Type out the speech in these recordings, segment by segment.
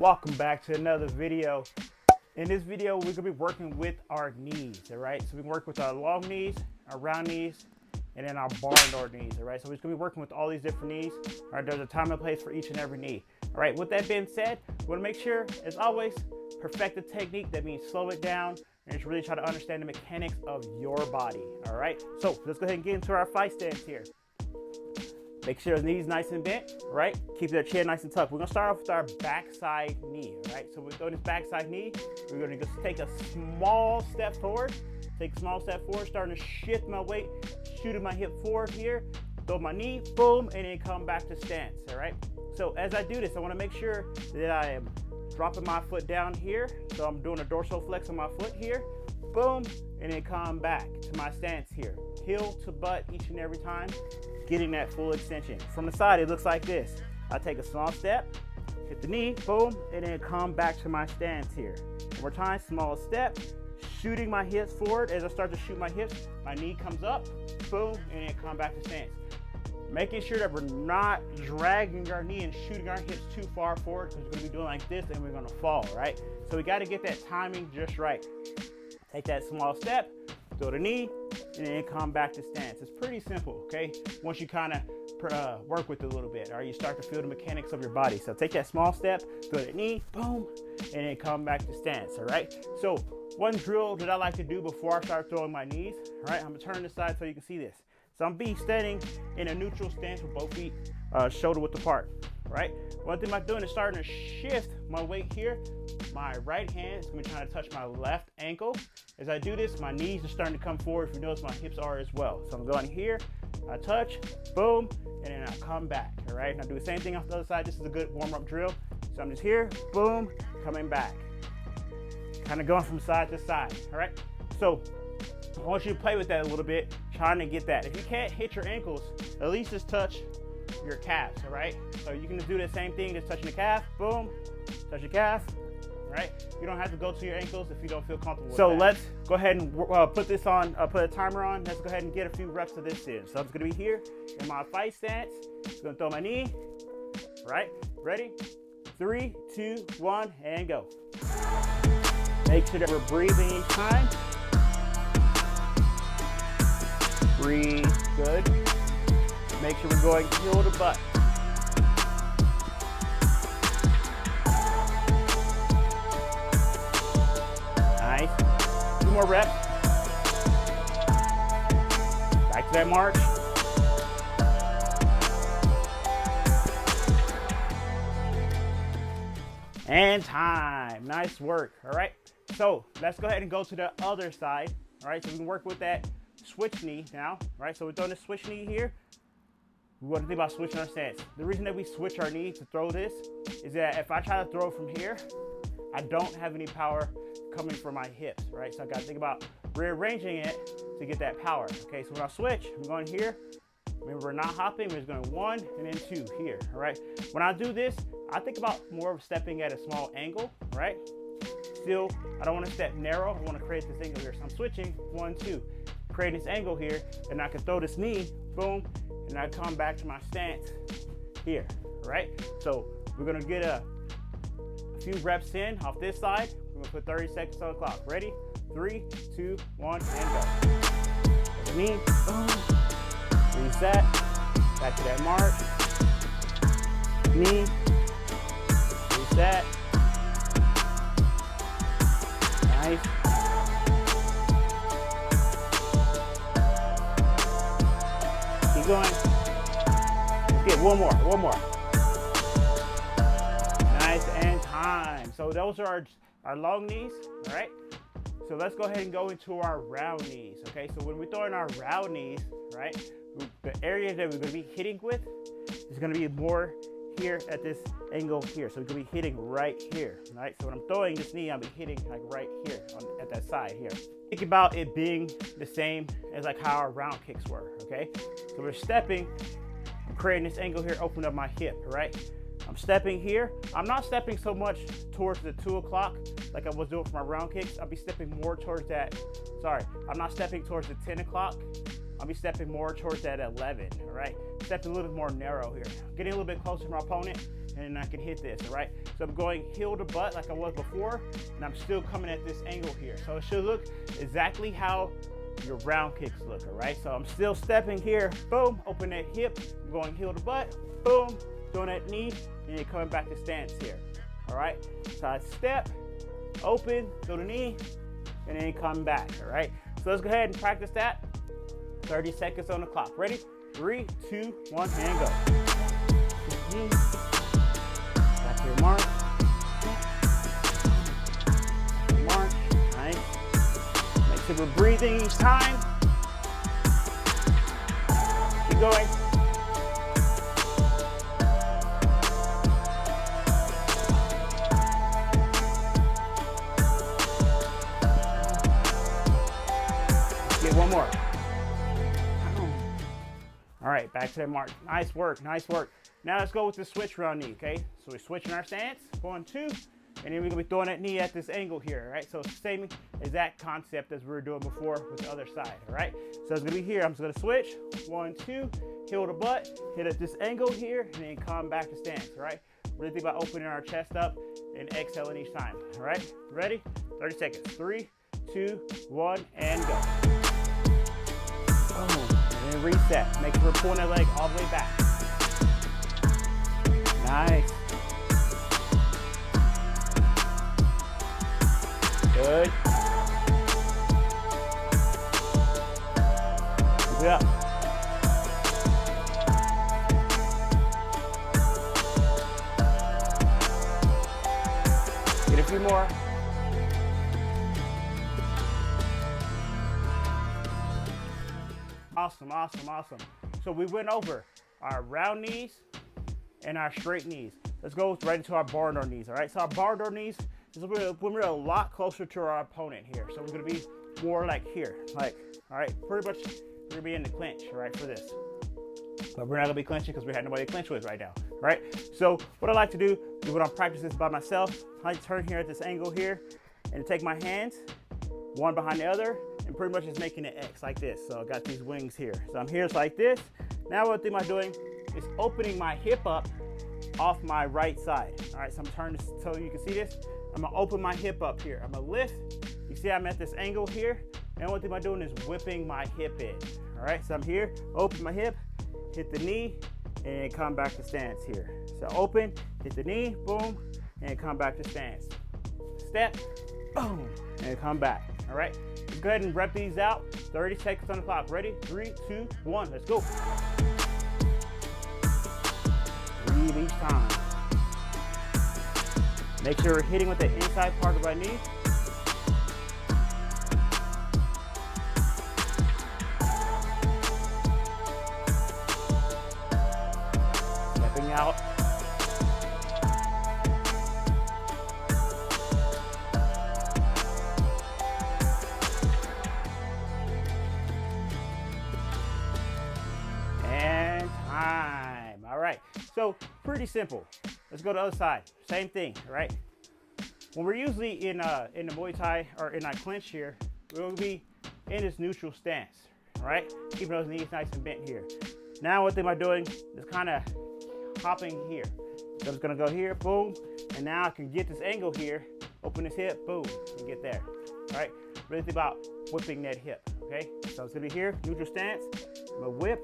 Welcome back to another video. In this video, we're gonna be working with our knees, all right? So we can work with our long knees, our round knees, and then our bar door knees, all right? So we're just gonna be working with all these different knees, all right? There's a time and place for each and every knee, all right? With that being said, we wanna make sure, as always, perfect the technique. That means slow it down and just really try to understand the mechanics of your body, all right? So let's go ahead and get into our fight stance here. Make sure the knees nice and bent, right? Keep their chin nice and tucked. We're gonna start off with our backside knee, all right? So we're doing this backside knee. We're gonna just take a small step forward. Take a small step forward, starting to shift my weight, shooting my hip forward here, throw my knee, boom, and then come back to stance, all right? So as I do this, I wanna make sure that I am dropping my foot down here. So I'm doing a dorsal flex on my foot here, boom, and then come back to my stance here. Heel to butt each and every time, getting that full extension. From the side, it looks like this. I take a small step, hit the knee, boom, and then come back to my stance here. One more time, small step, shooting my hips forward. As I start to shoot my hips, my knee comes up, boom, and then come back to stance. Making sure that we're not dragging our knee and shooting our hips too far forward, because we're gonna be doing like this and we're gonna fall, right? So we gotta get that timing just right. Take that small step, throw the knee, and then come back to stance. It's pretty simple, okay? Once you kind of work with it a little bit, or you start to feel the mechanics of your body. So take that small step, throw the knee, boom, and then come back to stance, all right? So one drill that I like to do before I start throwing my knees, all right? I'm gonna turn this side so you can see this. So I'm standing in a neutral stance with both feet shoulder width apart, right? One thing I'm doing is starting to shift my weight here. My right hand is gonna be trying to touch my left ankle. As I do this, my knees are starting to come forward. If you notice, my hips are as well. So I'm going here, I touch, boom, and then I come back, all right? Now do the same thing off the other side. This is a good warm-up drill. So I'm just here, boom, coming back. Kind of going from side to side, all right? So I want you to play with that a little bit, trying to get that. If you can't hit your ankles, at least just touch your calves, all right? So you can just do the same thing, just touching the calf, boom, touch your calf, right? You don't have to go to your ankles if you don't feel comfortable with that. So let's go ahead and put this on, put a timer on. Let's go ahead and get a few reps of this in. So I'm just gonna be here in my fight stance. I'm gonna throw my knee, right? Ready? 3, 2, 1, and go. Make sure that we're breathing each time. Breathe, good. Make sure we're going heel to butt. Nice. 2 more reps. Back to that march. And time. Nice work. All right. So let's go ahead and go to the other side. All right. So we can work with that switch knee now. Right. So we're throwing the switch knee here. We want to think about switching our stance. The reason that we switch our knee to throw this is that if I try to throw from here, I don't have any power coming from my hips, right? So I gotta think about rearranging it to get that power. Okay, so when I switch, I'm going here. Remember, we're not hopping, we're just going 1 and then 2 here, all right? When I do this, I think about more of stepping at a small angle, right? Still, I don't want to step narrow, I want to create this angle here. So I'm switching 1, 2, creating this angle here, and I can throw this knee, boom, and I come back to my stance here, right? So we're gonna get a few reps in off this side. We're gonna put 30 seconds on the clock. Ready? 3, 2, 1, and go. Knee, boom, reset, back to that march. Knee, reset. Nice. Keep going. Let's get one more. Nice, and time. So those are our long knees, all right? So let's go ahead and go into our round knees, okay? So when we throw in our round knees, right, the area that we're gonna be hitting with is gonna be more here at this angle here. So we're gonna be hitting right here, right? So when I'm throwing this knee, I'll be hitting like right here at that side here. Think about it being the same as like how our round kicks were, okay? So we're stepping, I'm creating this angle here, open up my hip, right? I'm stepping here. I'm not stepping so much towards the 2 o'clock like I was doing for my round kicks. I'll be stepping more towards that. Sorry, I'm not stepping towards the 10 o'clock. I'll be stepping more towards that 11, all right? Stepping a little bit more narrow here. Getting a little bit closer to my opponent, and and then I can hit this, all right? So I'm going heel to butt like I was before, and I'm still coming at this angle here. So it should look exactly how your round kicks look, all right? So I'm still stepping here, boom, open that hip, I'm going heel to butt, boom, doing that knee, and then coming back to stance here, all right? So I step, open, go to knee, and then come back, all right? So let's go ahead and practice that. 30 seconds on the clock. Ready? 3, 2, 1, and go. Back to your mark. Mark. Nice. Make sure we're breathing each time. Keep going. Get one more. All right, back to that mark. Nice work, nice work. Now let's go with the switch round knee, okay? So we're switching our stance, 1, 2, and then we're gonna be throwing that knee at this angle here, all right? So same exact concept as we were doing before with the other side, all right? So it's gonna be here, I'm just gonna switch, 1, 2, heel to butt, hit at this angle here, and then come back to stance, all right? Really think about opening our chest up and exhaling each time, all right? Ready? 30 seconds, 3, 2, 1, and go. Boom. And then reset. Make sure we're pulling that leg all the way back. Nice. Good. Keep it up. Get a few more. Awesome, awesome, awesome. So we went over our round knees and our straight knees. Let's go right into our bar door knees, all right? So our bar door knees is when we're a lot closer to our opponent here. So we're gonna be more like here, like, all right, pretty much we're gonna be in the clinch, all right, for this. But we're not gonna be clinching because we have nobody to clinch with right now, all right? So what I like to do is when I practice this by myself, I turn here at this angle here and take my hands, one behind the other, and pretty much just making an X like this. So I got these wings here. So I'm here like this. Now what am I doing is opening my hip up off my right side. All right, so I'm turning this so you can see this. I'm gonna open my hip up here. I'm gonna lift. You see I'm at this angle here. And what am I doing is whipping my hip in. All right, so I'm here, open my hip, hit the knee, and come back to stance here. So open, hit the knee, boom, and come back to stance. Step, boom, and come back. All right, let's go ahead and rep these out. 30 seconds on the clock. Ready? 3, 2, 1, let's go. Breathe each time. Make sure we're hitting with the inside part of our knee. Stepping out. And time. All right. So pretty simple. Let's go to the other side. Same thing, right? When we're usually in the Muay Thai or in our clinch here, we'll be in this neutral stance, right? Keeping those knees nice and bent here. Now what am I doing is kind of hopping here. So I'm just gonna go here, boom, and now I can get this angle here, open this hip, boom, and get there, all right? Really think about whipping that hip, okay? So it's gonna be here, neutral stance, I'm gonna whip,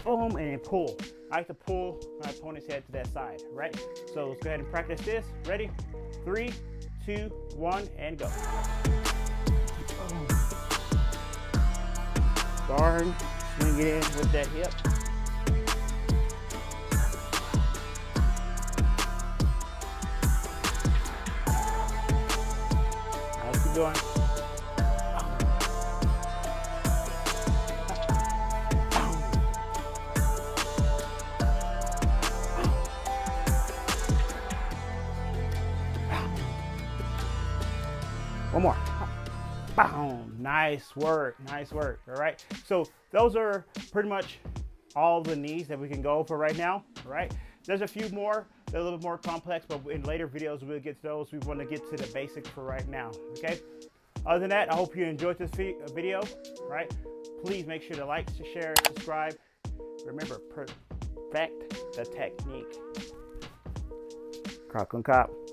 boom, and then pull. I like to pull my opponent's head to that side, right? So let's go ahead and practice this. Ready? 3, 2, 1, and go. Boom. Barn, swing it in with that hip. Nice, keep going. One more. Boom. Nice work. Nice work. All right. So those are pretty much all the knees that we can go for right now. All right. There's a few more. They're a little bit more complex, but in later videos we'll get to those. We want to get to the basics for right now. Okay. Other than that, I hope you enjoyed this video. All right. Please make sure to like, share, and subscribe. Remember, perfect the technique. Crock on cop.